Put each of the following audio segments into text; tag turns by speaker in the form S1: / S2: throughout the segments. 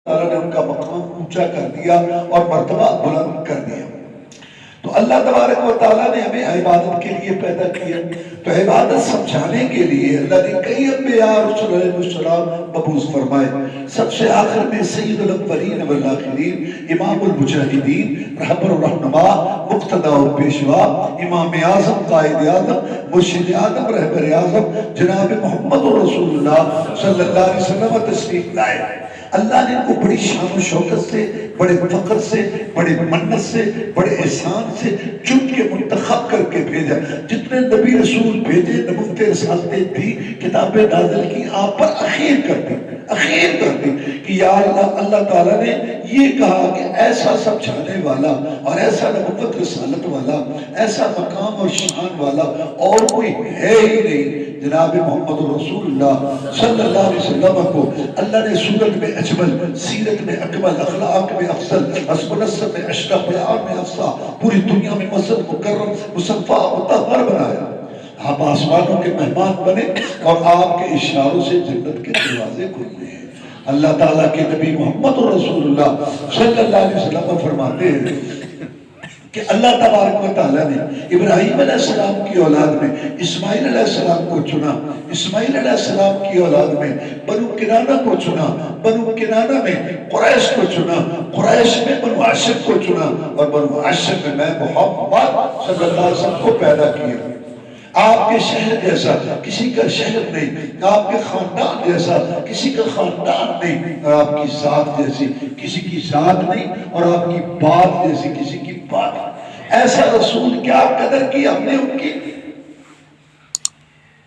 S1: تعالیٰ نے ان کا مقام اونچا کر دیا اور مرتبہ بلند کر دیا. تو اللہ تبارک و تعالیٰ نے ہمیں عبادت کے لیے پیدا کیا. تو عبادت سمجھانے کے لیے اللہ نے کئی انبیاء اور رسول علیہ السلام مبعوث فرمائے. سب سے آخر میں سید الاولین والآخرین، امام المجاہدین، رہبر الرہنما، مقتدی و پیشوا، امام اعظم، قائد اعظم، مرشد اعظم، رہبر اعظم جناب محمد رسول اللہ صلی اللہ علیہ وسلم تشریف لائے. اللہ نے ان کو بڑی شان و شوکت سے، بڑے فخر سے، بڑے منت سے، بڑے احسان سے چن کے منتخب کر کے بھیجا. جتنے نبی رسول بھیجے، نبوتیں رسالتیں دی، کتابیں نازل کی، آپ پر اخیر کر دی کہ یا اللہ تعالیٰ نے یہ کہا کہ ایسا سمجھانے والا اور ایسا نبوت رسالت والا، ایسا مقام اور شان والا اور کوئی ہے ہی نہیں. جناب محمد رسول اللہ صلی اللہ علیہ وسلم کو اللہ نے صورت میں اجمل، سیرت میں اکمل، اخلاق میں افضل، حسب نسب میں اشرف، بیان میں افصح، پوری دنیا میں مسجد مکرم مصفا مطہر بنایا. آپ آسمانوں کے مہمان بنے اور آپ کے اشاروں سے جنت کے دروازے کھلے ہیں. اللہ تعالیٰ کے نبی محمد رسول اللہ صلی اللہ علیہ وسلم فرماتے ہیں کہ اللہ تبارک و تعالیٰ نے ابراہیم علیہ السلام کی اولاد میں اسماعیل علیہ السلام کو چنا، اسماعیل علیہ السلام کی اولاد میں بنو کنانہ کو چنا، بنو کنانہ میں قریش کو چنا، قریش میں بنو ہاشم کو چنا اور بنو ہاشم میں میں محمد صلی اللہ علیہ وسلم کو پیدا کیا. آپ کے شہر جیسا کسی کا شہر نہیں، آپ کے خاندان جیسا کسی کا خاندان نہیں، اور آپ کی ذات جیسی کسی کی ذات نہیں، اور آپ کی بات جیسی کسی کی بات نہیں. ایسا رسول کیا قدر کی ہم نے ان کی.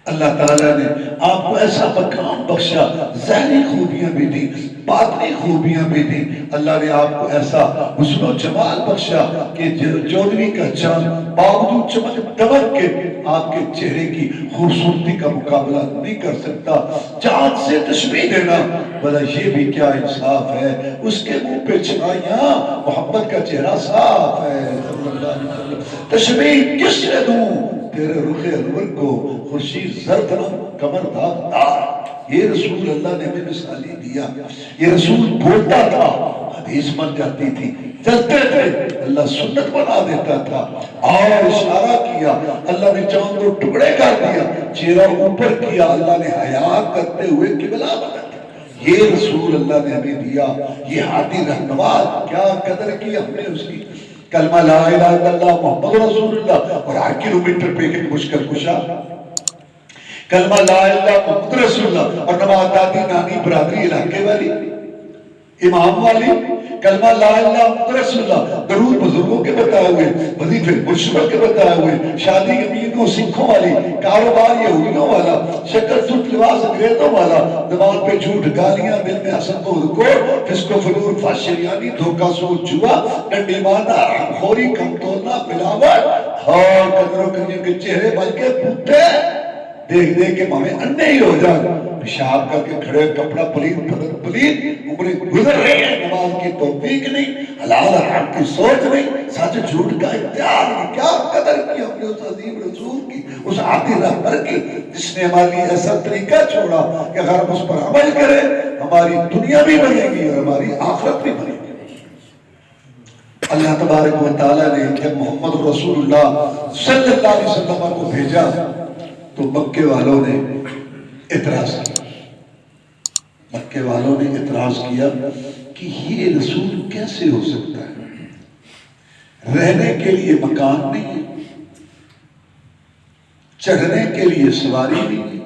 S1: اللہ تعالیٰ نے آپ کو ایسا مقام بخشا، ظاہری خوبیاں بھی دی، باطنی خوبیاں بھی دی. اللہ نے آپ کو ایسا حسن و جمال بخشا کہ جودوی کا چاند باوجود چمک دمک کے آپ کے چہرے کی خوبصورتی کا مقابلہ نہیں کر سکتا. چاند سے تشبیہ دینا بھلا یہ بھی کیا انصاف ہے. اس کے منہ پہ چھائیاں، محمد کا چہرہ صاف ہے صلی اللہ علیہ وسلم. تشبیہ کس سے دوں تیرے رخ انور کو، خورشید زرد رنگ کمر داغدار. یہ رسول اللہ نے ہمیں مثالی دیا. یہ رسول بولتا تھا حدیث بن جاتی تھی، چلتے تھے اللہ سنت بنا دیتا تھا، اور اشارہ کیا اللہ نے چاند کو ٹکڑے کر دیا، چہرہ اوپر کیا اللہ نے حیا کرتے ہوئے قبلہ بنا دیا. یہ رسول اللہ نے ہمیں دیا. یہ ہادی رہنما کیا قدر کی ہم نے اس کی. کلمہ لا الہ الا اللہ محمد رسول اللہ اور 8 کلومیٹر پہ ایک مشکل کشا. کلمہ لا الہ الا اللہ محمد رسول اللہ اور نماز دادی نانی برادری علاقے والی امام والی. کلمہ لا الہ الا اللہ محمد رسول اللہ درود بزرگوں کے بتائے ہوئے، وظیفے مرشدوں کے بتائے ہوئے، شادی امیروں سکھوں والی، کاروبار یہودیوں والا، شکل سوٹ لباس انگریزوں والا، زبان پہ جھوٹ گالیاں، دل میں حسد و رکوع، فسق و فجور، فحشیانی، دھوکہ سود جوا، ڈنڈی مارنا، حرام خوری، کم تولنا، ملاوٹ اور قدر و کریم کے چہرے بلکہ پھوٹے دیکھ دیکھ کے ہمیں اندھے ہی ہو جائے. پیشاب کر کے کھڑے، کپڑا پلید بدن پلید، عمریں گزر رہی ہیں، نماز کی توفیق نہیں، حلال حرام کی سوچ نہیں، سچ جھوٹ کا اختیار نہیں. کیا قدر کی ہم نے اس عظیم رسول کی، اس عادی رہبر کی، جس نے ہمارے لیے ایسا طریقہ چھوڑا کہ اگر ہم اس پر عمل کریں ہماری دنیا بھی بنے گی اور ہماری آخرت بھی بنے گی. اللہ تبارک و تعالیٰ نے جب محمد رسول اللہ صلی اللہ علیہ وسلم کو بھیجا تو مکے والوں نے اعتراض کیا. مکے والوں نے اعتراض کیا کہ یہ رسول کیسے ہو سکتا ہے؟ رہنے کے لیے مکان نہیں ہے، چڑھنے کے لیے سواری نہیں ہے،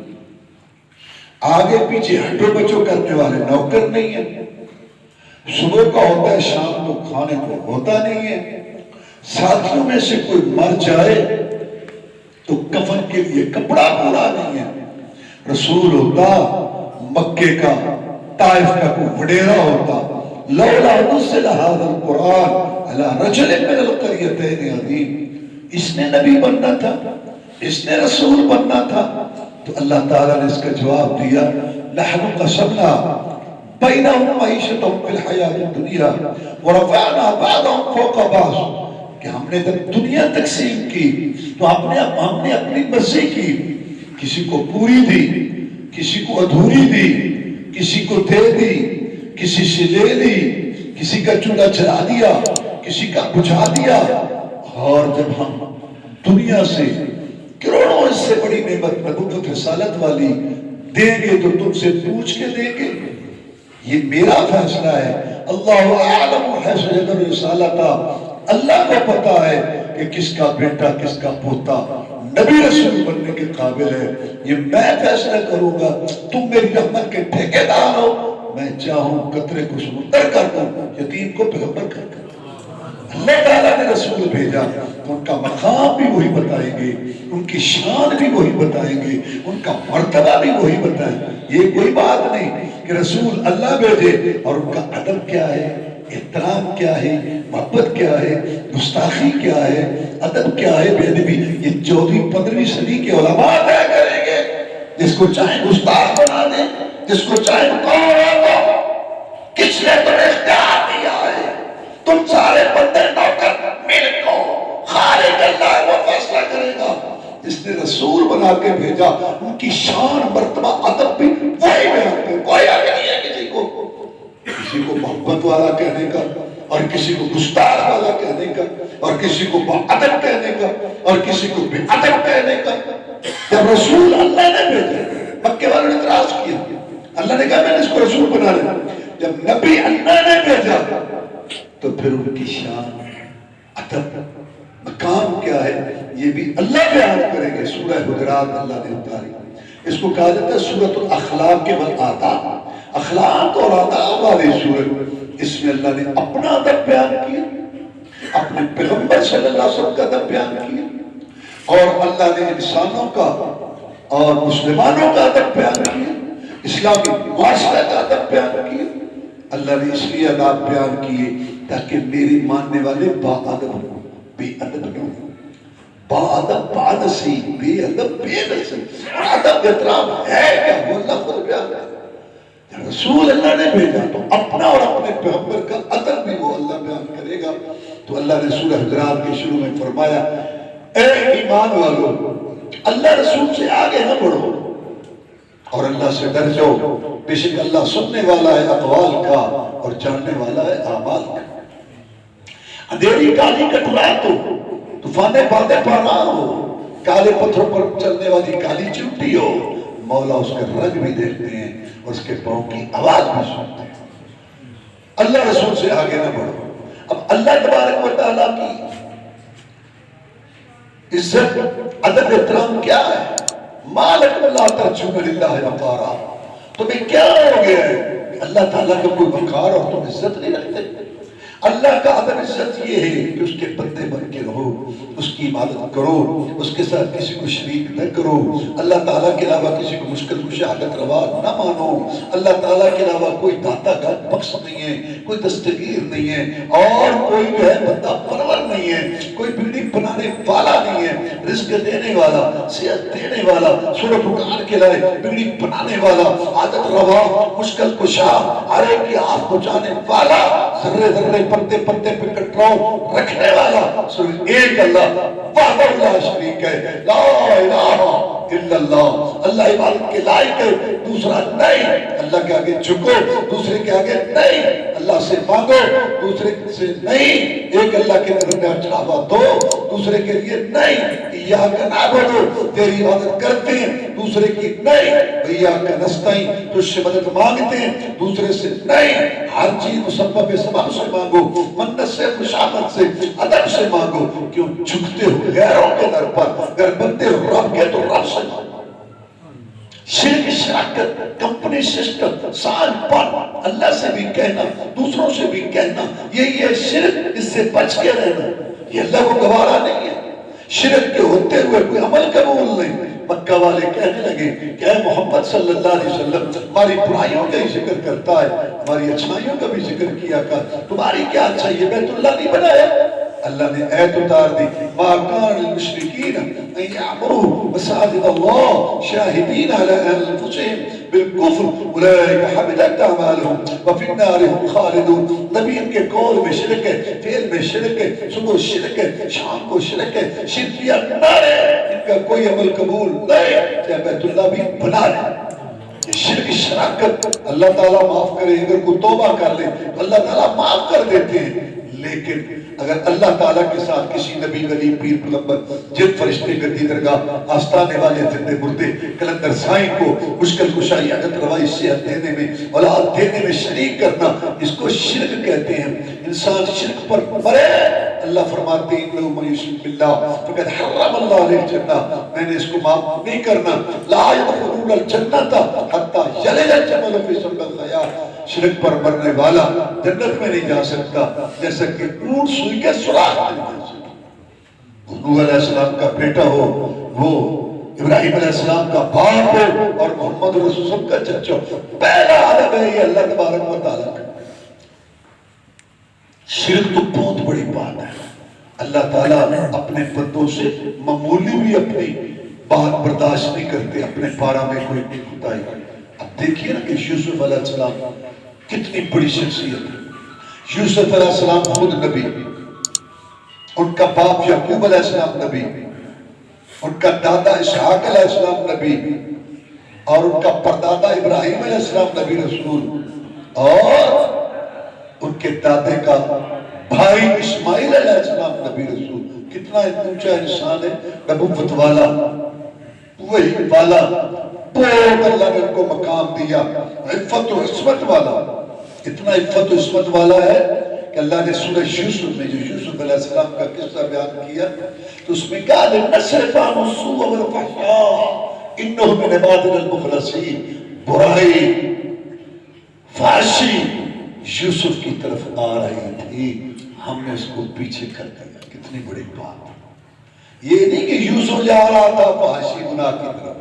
S1: آگے پیچھے ہٹو بچو کرنے والے نوکر نہیں ہیں، صبح کا ہوتا ہے شام کو کھانے کو ہوتا نہیں ہے، ساتھیوں میں سے کوئی مر جائے تو کفن کے لیے کپڑا پورا نہیں ہے. رسول ہوتا مکے کا، طائف کا کوئی وڈیرا ہوتا. لولا نزل هذا القرآن على رجل من القريتين عظيم. اس نے نبی بننا تھا، اس نے رسول بننا تھا. تو اللہ تعالیٰ نے اس کا جواب دیا نحن قسمنا بینہم معیشتہم فی الحیاۃ الدنیا ورفعنا بعضهم فوق بعض. کہ ہم نے جب دنیا تقسیم کی تو ہم نے اپنی مرضی کی، کسی کو پوری دی، کسی کو ادھوری دی، کسی کو دے دی، کسی سے لے لی، کسی کا چولہا جلا دیا، کسی کا بجھا دیا، اور جب ہم دنیا سے کروڑوں اس سے بڑی نعمت نبوت رسالت والی دیں گے تو تم سے پوچھ کے دیں گے؟ یہ میرا فیصلہ ہے۔ اللہ اعلم حیث یجعل رسالتہ، اللہ کو پتا ہے کہ کس کا بیٹا کس کا پوتا نبی رسول بننے کے قابل ہے۔ یہ میں فیصلہ کروں گا، تم میری رحمت کے ٹھیکیدار ہو، میں چاہوں قطرے کو سمندر کر دوں، یتیم کو پیغمبر کر دوں۔ اللہ تعالیٰ نے رسول بھیجا تو ان کا مقام بھی وہی بتائیں گے، ان کی شان بھی وہی بتائیں گے، ان کا مرتبہ بھی وہی بتائیں گے۔ یہ کوئی بات نہیں کہ رسول اللہ بھیجے اور ان کا ادب کیا ہے، احترام کیا ہے، محبت کیا ہے، گستاخی کیا ہے، ادب کیا ہے، بے ادبی، یہ 14ویں 15ویں صدی کے علماء طے کریں گے۔ جس کو چاہے گستاخ بنا دیں، جس کو چاہے کس نے تمہیں اختیار دیا ہے؟ تم سارے بندے نوکر ملک ہو، خالق اللہ وہ فیصلہ کرے گا۔ جس نے رسول بنا کے بھیجا ان کی شان مرتبہ ادب بھی وہی بیان کرے۔ کوئی حق نہیں ہے کسی کو محبت والا کہنے کا، اور کسی کو گستاخ والا کہنے کا، اور کسی کو ادب کہنے کا، اور کسی کو بے ادب کہنے کا۔ جب رسول اللہ نے بھیجا، مکے والوں نے اعتراض کیا، اللہ نے کہا میں نے اس کو رسول بنا لیا۔ جب نبی اللہ نے بھیجا تو پھر ان کی شان، ادب، مقام کیا ہے یہ بھی اللہ بیان کریں گے۔ سورہ حجرات اللہ نے اتاری، اس کو کہا جاتا ہے سورۃ الاخلاق والآداب، اخلاق اور آداب والی سورت۔ اس میں اللہ نے اپنا ادب بیان کیا، اپنے پیغمبر صلی اللہ علیہ وسلم کا ادب بیان کیا، اور اللہ نے انسانوں کا اور مسلمانوں کا ادب بیان کیا، اسلامی معاشرے کا ادب بیان کیا۔ اللہ نے اس لیے ادب بیان کیے تاکہ میری ماننے والے با ادب ہوں، بے ادب نہ ہوں۔ با ادب بادسی، بے ادب بے نسی، اور ادب احترام ہے کیا وہ اللہ خود بیان کرتا ہے۔ رسول اللہ نے بھیجا تو اپنا اور اپنے پیغمبر کا ادب بھی وہ اللہ بیان کرے گا۔ تو اللہ نے سورہ حجرات کے شروع میں فرمایا اے ایمان والو، اللہ رسول سے آگے نہ بڑھو اور اللہ سے ڈر جاؤ، بے شک اللہ سننے والا ہے اقوال کا اور جاننے والا ہے اعمال کا۔ اندھیری کالی کٹورا تو طوفانے باتیں پڑھا ہو، کالے پتھروں پر چلنے والی کالی چمٹی ہو، مولا اس کے رنگ بھی دیکھتے ہیں اور اس کے پاؤں کی آواز بھی سنتے ہیں۔ اللہ رسول سے آگے نہ بڑھو۔ اب اللہ تبارک و تعالیٰ کی عزت ادب احترام کیا ہے؟ مالک اللہ ترجون للہ وقارا، تمہیں کیا ہو گیا ہے کہ اللہ تعالیٰ کا کوئی وقار اور تم عزت نہیں رکھتے؟ اللہ کا ادب عزت یہ ہے کہ اس کے بندے بن کے رہو، اس کی عبادت کرو، اس کے ساتھ کسی کو شریک نہ کرو، اللہ تعالیٰ کے علاوہ کسی کو مشکل مشاہدت روا نہ مانو، اللہ تعالیٰ کے علاوہ کوئی داتا کا بخش نہیں ہے، کوئی دستگیر نہیں ہے، اور کوئی جو ہے بندہ پرور نہیں ہے، کوئی بلڈنگ بنانے والا نہیں ہے، رزق دینے والا، صحت دینے والا، سورج اٹھان کے لائے بلڈنگ بنانے والا، عادت روا، مشکل کشا، آرے کی آف پہنچانے والا، ذرے ذرے پتے پتے پہ کٹراؤ رکھنے والا صرف ایک اللہ وحدہ لا شریک ہے، لا الہ الا اللہ۔ اللہ عبادت کے لائق ہے، دوسرا نہیں۔ اللہ کے آگے جھکو، دوسرے کے آگے نہیں۔ اللہ سے مانگو، دوسرے سے نہیں۔ ایک اللہ کے درمیان چڑھاوا دو، دوسرے کے لیے نہیں۔ ایاک نعبد، تیری عبادت کرتے ہیں، دوسرے کی نہیں۔ ایاک نستعین، تجھ سے مدد مانگتے ہیں، دوسرے سے نہیں۔ ہر چیز مسبب سبب سے مانگو، منت سے، خوشامد سے، ادب سے مانگو۔ کیوں جھکتے ہو غیروں کے در پر؟ اگر بندے رب کے تو رب سے مانگو۔ شرک، شراکت، کمپنی سسٹم، سال پن، اللہ سے بھی کہنا، دوسروں سے بھی کہنا، یہی ہے شرک، اس سے بچ کے رہنا۔ یہ اللہ کو گوارا نہیں ہے۔ شرک کے ہوتے ہوئے کوئی عمل قبول نہیں۔ مکہ والے کہنے لگے کہ اے محمد صلی اللہ علیہ وسلم، ہماری برائیوں کا ہی ذکر کرتا ہے، ہماری اچھائیوں کا بھی ذکر کیا کر، تمہاری کیا اچھائی ہے؟ بیت اللہ نہیں بنایا؟ اللہ نے ایت اتار دی، ما کان للمشرکین ان یعمروا مساجد اللہ شاہدین علی انفسہم بالکفر اولئک حبطت اعمالہم وفی النار ھم خالدون۔ نبی ان کے قول میں شرک ہے، فعل میں شرک ہے، صبح شرک ہے، شام کو شرک ہے، شرکیہ نعرے، ان کا کوئی عمل قبول نہیں، چاہے بیت اللہ بھی بنا لیں۔ یہ شرک شراکت اللہ تعالیٰ معاف کرے، اگر کوئی توبہ کر لے تو اللہ تعالیٰ معاف کر دیتے ہیں، لیکن اگر اللہ تعالیٰ کے ساتھ کسی نبی ولی پیر پیغمبر جن فرشتے گدی درگاہ آستانے والے زندے مردے کلندر سائیں کو مشکل کشائی عادت روائی صحت دینے میں اولاد دینے میں شریک کرنا، اس کو شرک کہتے ہیں۔ انسان شرک پر مرے، اللہ فرماتے ہیں انہو من یشرک باللہ فقد حرم اللہ علیہ الجنہ، میں نے اس کو معاف نہیں کرنا، لا يدخلون الجنت حتی یلج الجمل فی سم الخیاط، شرک پر مرنے والا جنت میں نہیں جا سکتا جیسا کہ اونٹ سوئی کے سراغ میں نہیں جا سکتا۔ نوح علیہ السلام کا بیٹا ہو، وہ ابراہیم علیہ السلام کا باپ ہو، اور محمد رسول اللہ کا چچا، پہلا عالم ہے یہ اللہ تبارک و تعالیٰ کا۔ شرک تو بہت بڑی بات ہے، اللہ تعالیٰ اپنے بندوں سے معمولی بھی اپنی بات برداشت نہیں کرتے، اپنے پارا میں کوئی کوتاہی۔ اب دیکھیے نا کہ یوسف علیہ السلام کتنی بڑی شخصیت ہے۔ یوسف علیہ السلام خود نبی، ان کا باپ یعقوب علیہ السلام نبی، ان کا دادا اسحاق علیہ السلام نبی، اور ان کا پردادا ابراہیم علیہ السلام نبی رسول، اور ان کے دادے کا بھائی اسماعیل علیہ السلام نبی رسول۔ کتنا اونچا انسان ہے، نبوت والا، وہی والا، بہت اللہ نے ان کو مقام دیا، عفت و عصمت والا، اتنا عفت و عصمت والا ہے کہ اللہ نے سورہ یوسف میں جو یوسف علیہ السلام کا قصہ بیان کیا تو اس میں کہا لِنَصْرِفَ عَنْهُ السُّوءَ وَالْفَحْشَاءَ إِنَّهُ مِنْ عِبَادِنَا الْمُخْلَصِينَ۔ برائی، فحشی یوسف کی طرف آ رہی تھی، ہم نے اس کو پیچھے کر دیا۔ کتنی بڑی بات، یہ نہیں کہ یوسف جا رہا تھا فحشی گناہ کی طرف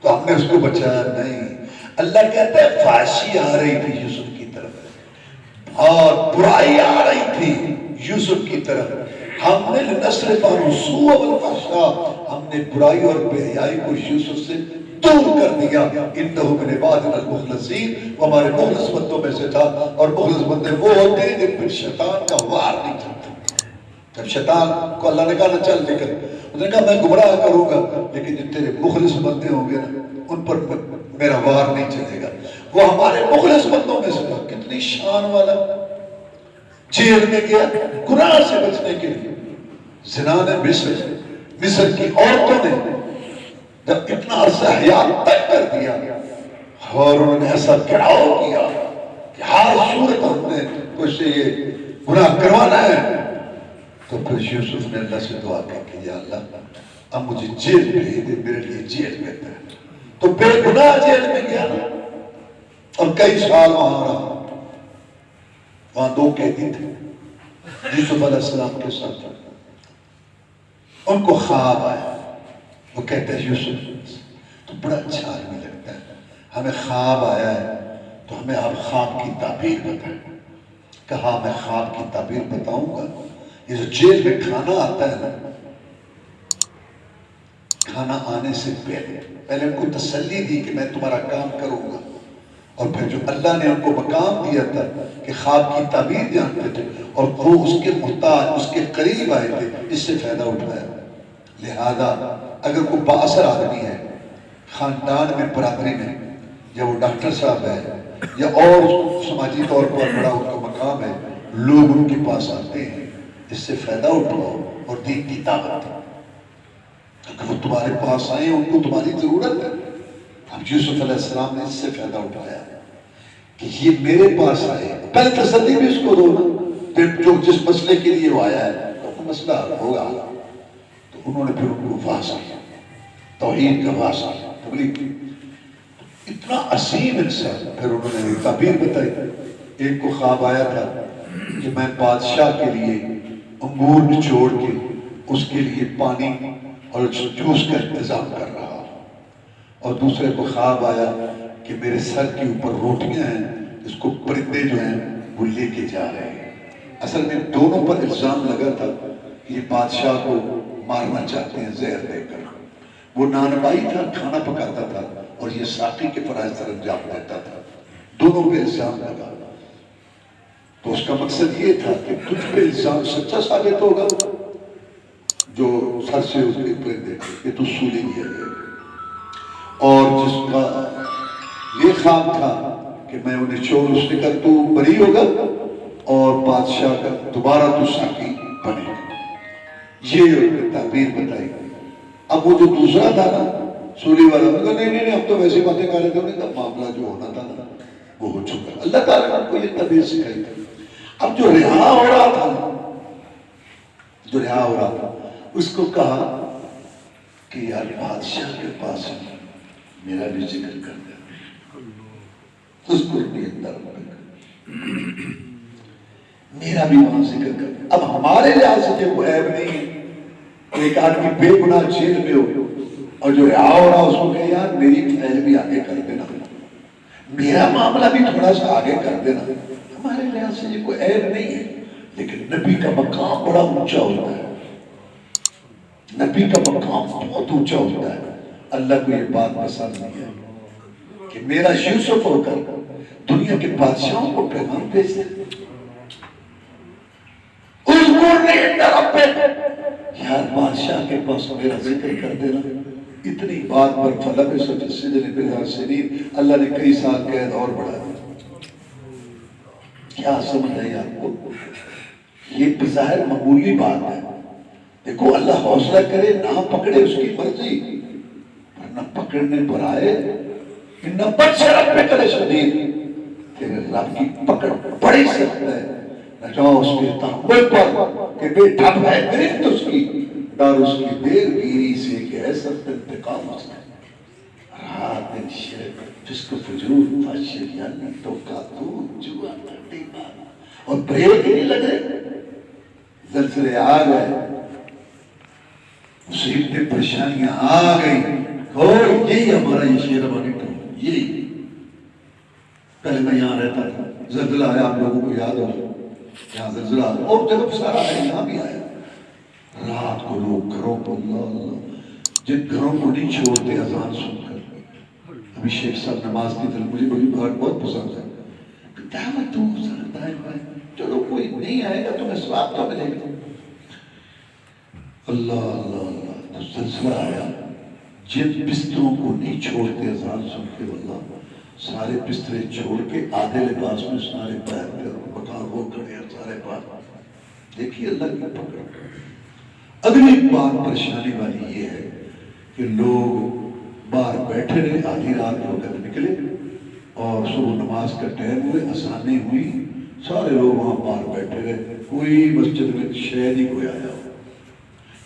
S1: تو ہم نے اس کو بچایا، نہیں، اللہ کہتا ہے فحشی آ رہی تھی یوسف کی طرف اور برائی آ رہی تھی یوسف کی طرف، ہم نے لِنَصْرِفَ عَنْهُ السُّوءَ وَالْفَحْشَاءَ، ہم نے برائی اور بے حیائی کو یوسف سے دور کر دیا۔ انہو من عبادنا المخلصین، وہ ہمارے مخلص بندوں میں سے تھا، اور مخلص بندے وہ ہوتے ہیں جن پر شیطان کا وار نہیں چلتا۔ جب شیطان کو اللہ نے کہا نہ چل نکل، اس نے کہا میں گمراہ کروں گا، لیکن جن تیرے مخلص بندے ہوں گے نا ان پر میرا وار نہیں چلے گا۔ وہ ہمارے مخلص بندوں میں سے تھا، کتنی شان والا، جیل میں گیا گناہ سے بچنے کے لیے۔ زنا نے مصر کی عورتوں نے جب اتنا عرصہ حیات تک کر دیا اور انہوں نے ایسا گھراؤ کیا کہ ہر صورت ہم نے کچھ سے یہ گناہ کروانا ہے، تو پھر یوسف نے اللہ سے دعا کی کہ یا اللہ اب مجھے جیل بھیج دے، میرے لیے جیل بہتر ہے۔ تو بے گناہ جیل میں گیا اور کئی سال وہاں رہا۔ وہاں دو قیدی تھے یوسف علیہ السلام کے ساتھ، ان کو خواب آیا، وہ کہتے ہیں یوسف تو بڑا اچھا آدمی لگتا ہے، ہمیں خواب آیا ہے تو ہمیں آپ خواب کی تعبیر بتائیں۔ کہا میں خواب کی تعبیر بتاؤں گا، یہ جو جیل میں کھانا آتا ہے نا، کھانا آنے سے پہلے ان کو تسلی دی کہ میں تمہارا کام کروں گا، اور پھر جو اللہ نے ان کو مقام دیا تھا کہ خواب کی تعبیر جانتے تھے اور وہ اس کے محتاج، اس کے قریب آئے تھے، اس سے فائدہ اٹھایا۔ لہذا اگر کوئی بااثر آدمی ہے خاندان میں، برادری میں، یا وہ ڈاکٹر صاحب ہے یا اور سماجی طور پر بڑا ان کا مقام ہے، لوگ ان کے پاس آتے ہیں، اس سے فائدہ اٹھاؤ اور دین کی طاقت ہے۔ اگر وہ تمہارے پاس آئے، ان کو تمہاری ضرورت ہے۔ اب یوسف علیہ السلام نے اس سے فائدہ اٹھایا کہ یہ میرے پاس آئے، پہلے تسلی بھی اس کو دو نا، پھر جو جس مسئلے کے لیے وہ آیا ہے تو مسئلہ ہوگا، تو انہوں نے پھر ان کو واضح کیا، توحید کا واضح کیا، تبلیغ کی۔ اتنا عظیم انسان، پھر انہوں نے تعبیر بتائی۔ ایک کو خواب آیا تھا کہ میں بادشاہ کے لیے انگور نچوڑ کے اس کے لیے پانی اور جوس کا انتظام کر رہا ہوں، اور دوسرے کو خواب آیا کہ میرے سر کے اوپر روٹیاں ہیں، اس کو پرندے جو ہیں وہ لے کے جا رہے ہیں۔ اصل میں دونوں پر الزام لگا تھا کہ یہ بادشاہ کو مارنا چاہتے ہیں زہر دے کر۔ وہ نانبائی تھا، کھانا پکاتا تھا، اور یہ ساقی کے فرائض سر انجام دیتا تھا، دونوں پہ الزام لگا۔ تو اس کا مقصد یہ تھا کہ تجھ پہ الزام سچا ثابت ہوگا، جو سر سے اس کے پرندے کہ تو سولی دیا گیا، اور جس کا یہ خواب تھا کہ میں انہیں چھوڑ، اس نے کہا تو بری ہوگا اور بادشاہ کا دوبارہ تو ساقی بنے گا، یہ تعبیر بتائی۔ اب وہ جو دوسرا تھا نا سولی والا، نے کہا نہیں ہم تو ویسے باتیں کر رہے تھے، انہوں نے کہا معاملہ جو ہونا تھا نا وہ ہو چکا۔ اللہ تعالیٰ نے ان کو یہ تعبیر سکھائی تھی۔ اب جو رہا ہو رہا تھا، جو رہا ہو رہا تھا، اس کو کہا کہ یار بادشاہ کے پاس میرا بھی ذکر کر دیا، اس کو بھی اندر میرا بھی وہاں ذکر کر دیا۔ اب ہمارے لحاظ سے کوئی عیب نہیں ہے، ایک آدمی بے گناہ جیل میں ہو اور جو رہا ہو رہا اس کو کہ یار میری فیل بھی آگے کر دینا، میرا معاملہ بھی تھوڑا سا آگے کر دینا، ہمارے لحاظ سے یہ کوئی عیب نہیں ہے۔ لیکن نبی کا مقام بڑا اونچا ہوتا ہے، نبی کا مقام بہت اونچا ہوتا ہے۔ اللہ کو یہ بات پسند نہیں ہے کہ میرا یوسف ہو کر دنیا کے بادشاہوں کو پیغام بھیج دے۔ یار بادشاہ کے پاس میرا ذکر کر دینا، اتنی بات پر فلب سجن بضع سنین، اللہ نے کئی سال قید اور بڑھا دیا۔ کیا سمجھ ہے آپ کو؟ یہ بظاہر معمولی بات ہے، دیکھو اللہ حوصلہ کرے نہ پکڑے اس کی مرضی، نہ پکڑنے پر آئے نہ بچ رب کرے شدید، تیرے رب کی پکڑ بڑی سخت ہے، نہ جاؤ اس کے تحمل پر کہ بے ٹھپ ہے گرفت اس کی، ڈر اس کی دیر گیری سے کہ ہے سخت انتقام اس کا، رات دن شرک جس کو فجور فاشر یعنی توقع تو جوا کرتی بات اور بریک نہیں لگ رہے، زلزلے آ گئے، مصیبتیں پریشانیاں آ گئی، اور یہی ہمارا یہ شعر بنی تو یہی پہلے میں یہاں رہتا تھا، زلزلہ آیا آپ لوگوں کو یاد ہو، یہاں زلزلہ آیا اور جب سارا آیا یہاں بھی آیا، رات کو لوگ گھروں کو اللہ اللہ جن گھروں کو نہیں چھوڑتے اذان سن کر، ابھی شیخ صاحب نماز کی طرف مجھے بڑی بات بہت پسند ہے، دعوت تو سرتا ہے، چلو کوئی نہیں آئے گا تمہیں ثواب تو ملے گا، اللہ اللہ اللہ، تو زلزلہ آیا، جن بستروں کو نہیں چھوڑتے اذان سن کے، واللہ سارے بسترے چھوڑ کے آدھے لباس میں سارے پیر پہ بکار ہو کھڑے ہیں سارے پاس، دیکھیے اللہ کی پکڑ۔ اگلی بات پریشانی والی یہ ہے کہ لوگ باہر بیٹھے رہے، آدھی رات کے وقت نکلے اور صبح نماز کا ٹائم ہوئے، اذانیں ہوئی، سارے لوگ وہاں باہر بیٹھے رہے، کوئی مسجد میں شاید ہی کوئی آیا ہو۔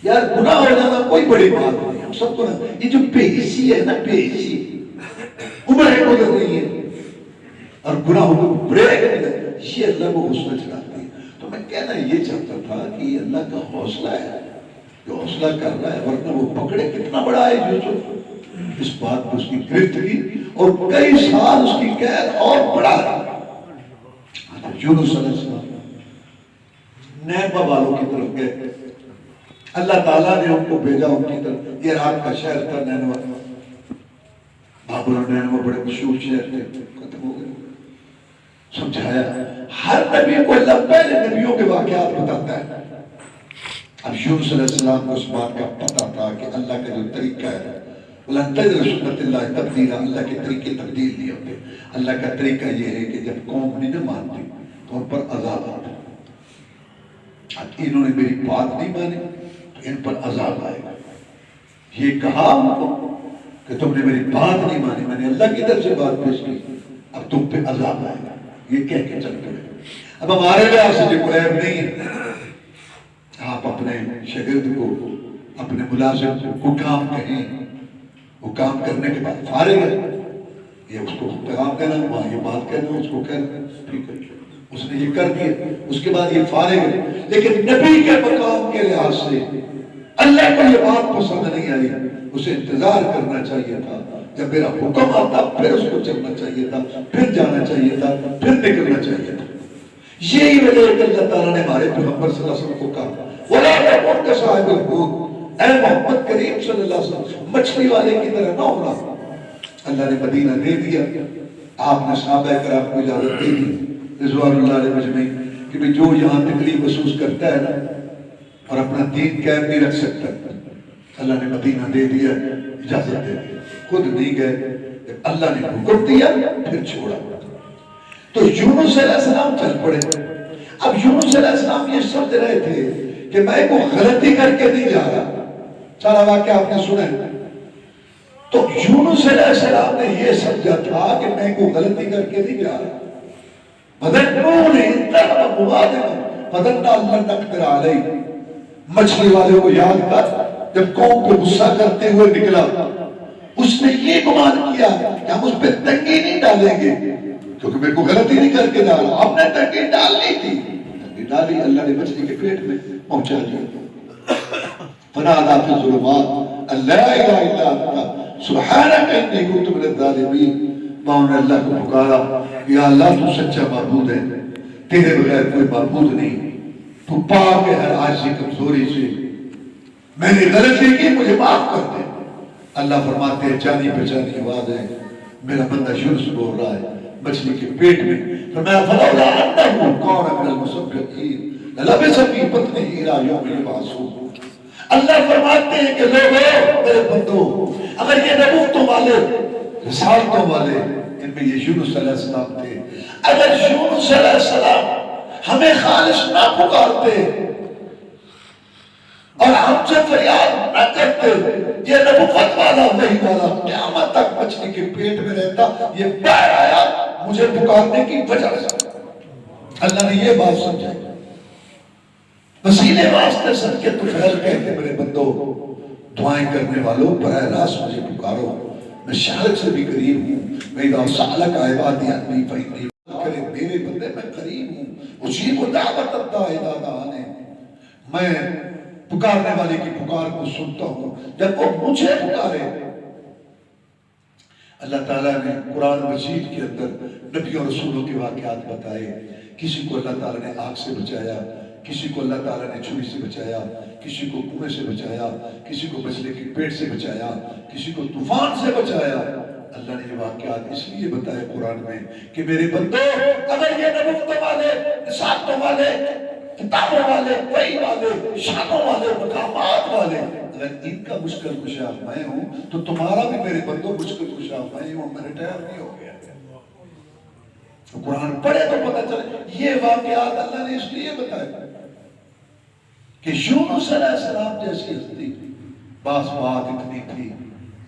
S1: یار گناہ ہو جانا کوئی بڑی بات نہیں، ہم سب کو نا یہ جو بے حسی ہے نا، بے حسی عمر ہے قدر نہیں ہے، اور گناہوں کو بریک نہیں ہے، یہ اللہ کو غصہ چڑھاتی ہے۔ تو میں کہنا یہ چاہتا تھا کہ یہ اللہ کا حوصلہ ہے جو حوصلہ کر رہا ہے، ورنہ وہ پکڑے کتنا بڑا ہے یوسف، اس بات کو اس کی گرفت کی اور کئی سال اس کی قید اور بڑھا رہا۔ یونس علیہ السلام نیبہ والوں کی طرف گئے، اللہ تعالیٰ نے ان کو بھیجا ان کی طرف، یہ رات کا شہر تھا نینوہ، بابل اور نینوہ بڑے مشہور شہر تھے، ختم ہو گئے، سمجھایا۔ ہر نبی کو اللہ پہلے نبیوں کے واقعات بتاتا ہے۔ اب یونس علیہ السلام کو اس بات کا پتہ تھا کہ اللہ کا جو طریقہ ہے، وَلَن تَجِدَ سُنَّتِ اللَّهِ تَبْدِيلًا، اللہ کے طریقے تبدیل نہیں ہوتے۔ اللہ کا طریقہ یہ ہے کہ جب قوم نہیں نہ مانتی تو ان پر عذاب آتا ہے۔ اب انہوں نے میری بات نہیں مانی تو ان پر عذاب آئے گا۔ یہ کہا ان کو کہ تم نے میری بات نہیں مانی، میں نے اللہ کی طرف سے بات پیش کی، اب تم پہ عذاب آئے گا، یہ کہہ کے چل پڑے۔ اب ہمارے لحاظ سے کوئی عیب نہیں ہے، آپ اپنے شاگرد کو، اپنے ملازم کو کام کہیں، وہ کام کرنے کے بعد فارغ ہے، یہ اس کو پیغام دینا، وہاں یہ بات کہنا، اس کو کہنا، ٹھیک ہے، اس نے یہ کر دیا، اس کے بعد یہ فارغ ہے۔ لیکن نبی کے مقام کے لحاظ سے اللہ کو یہ بات پسند نہیں آئی، اسے انتظار کرنا چاہیے تھا، جب میرا حکم آتا پھر اس کو چلنا چاہیے تھا، پھر جانا چاہیے تھا، پھر نکلنا چاہیے تھا۔ یہی وجہ ہے کہ اللہ تعالیٰ نے ہمارے پیغمبر صلی اللہ علیہ وسلم کو کہا وَلَا تَكُن كَصَاحِبِ الْحُوتِ، اے محمد کریم صلی اللہ علیہ وسلم مچھلی والے کی طرح نہ ہونا۔ اللہ نے مدینہ دے دیا، آپ نے صحابہ کرام کو اجازت دے دی رضوان اللہ علیہ مجمعین کہ جو یہاں تکلیف محسوس کرتا ہے نا اور اپنا دین قائم نہیں رکھ سکتا، اللہ نے مدینہ دے دیا، اجازت دے دی، خود نہیں گئے، اللہ نے حکم دیا پھر چھوڑا. تو یونس علیہ السلام چل پڑے. اب یونس علیہ السلام یہ سمجھ رہے تھے کہ میں کو غلطی کر کے نہیں جا رہا. سارا واقعہ آپ نے سنا ہے. تو یونس علیہ السلام نے یہ سمجھا تھا کہ میں کو غلطی کر کے نہیں جا رہا. مچھلی والے کو یاد کر جب قوم پہ غصہ کرتے ہوئے نکلا اس نے یہ گمان کیا کہ ہم اس پہ تنگی نہیں ڈالیں گے کیونکہ میرے کو غلطی نہیں کر کے ڈالا. ہم نے تنگی ڈالنی تھی, تنگی ڈالی, اللہ نے مچھلی کے پیٹ میں پہنچا دیا. فنادى في الظلمات ان لا اله الا انت سبحانك اني كنت من الظالمين. ماں نے اللہ کو پکارا, یا اللہ تو سچا معبود ہے, تیرے بغیر کوئی معبود نہیں, تو پاک ہے ہر عاجزی کمزوری سے, میں نے غلطی کی, مجھے معاف کر دے. اللہ فرماتے ہیں جانی پہچانی آواز ہے, میرا بندہ یونس بول رہا ہے مچھلی کے پیٹ میں. فرمایا فلولا انه كان من المسبحين للبث في بطنه الى يوم يبعثون. اللہ فرماتے ہیں کہ لوگوں میرے بندو, اگر یہ نبوتوں والے رسالتوں والے, ان میں یہ یونس علیہ السلام تھے, اگر یونس علیہ السلام ہمیں خالص نہ پکارتے اور ہم سے فریاد نہ کرتے, یہ نبوت والا وحی والا قیامت تک مچھلی کے پیٹ میں رہتا. یہ باہر آیا مجھے پکارنے کی وجہ سے. اللہ نے یہ بات سمجھائی. وسیلے واسطے صدقے طفیل کہتے میرے بندو, دعائیں کرنے والوں براہ راست مجھے پکارو, میں شارک سے بھی قریب ہوں. وَإِذَا سَأَلَكَ عِبَادِي عَنِّي فَإِنِّي کرے میرے بندے میں قریب ہوں. اجیب دعوت الداعِ اذا دعانی, میں پکارنے والے کی پکار کو سنتا ہوں جب وہ مجھے پکارے. اللہ تعالیٰ نے قرآن مجید کے اندر نبی اور رسولوں کے واقعات بتائے. کسی کو اللہ تعالیٰ نے آگ سے بچایا, کسی کو اللہ تعالیٰ نے چھری سے بچایا, کسی کو کنویں سے بچایا, کسی کو مچھلی کے پیٹ سے بچایا, کسی کو طوفان سے بچایا. اللہ نے یہ واقعات اس لیے بتایا قرآن میں کہ میرے بندو, اگر یہ نبوتوں والے, رسالتوں والے, کتابوں والے, وحی والے, شانوں والے, مقامات والے, اگر ان کا مشکل کشا میں ہوں تو تمہارا بھی میرے بندو مشکل کشا میں ہوں. میں ریٹائر نہیں ہو گیا. قرآن پڑھے تو پتہ چلے. یہ واقعات اللہ نے اس لیے بتایا کہ یونس علیہ السلام جیسی ہستی, بعض بات اتنی تھی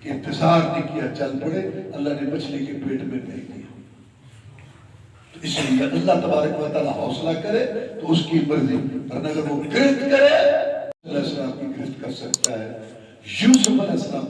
S1: کہ انتظار نہیں کیا, چل پڑے, اللہ نے مچھلی کے پیٹ میں پھینک دیا. تو اس لیے اللہ تبارک و تعالیٰ حوصلہ کرے تو اس کی مرضی, ورنہ اگر وہ گرفت کرے اللہ السلام کی گرفت کر سکتا ہے. یوسف علیہ السلام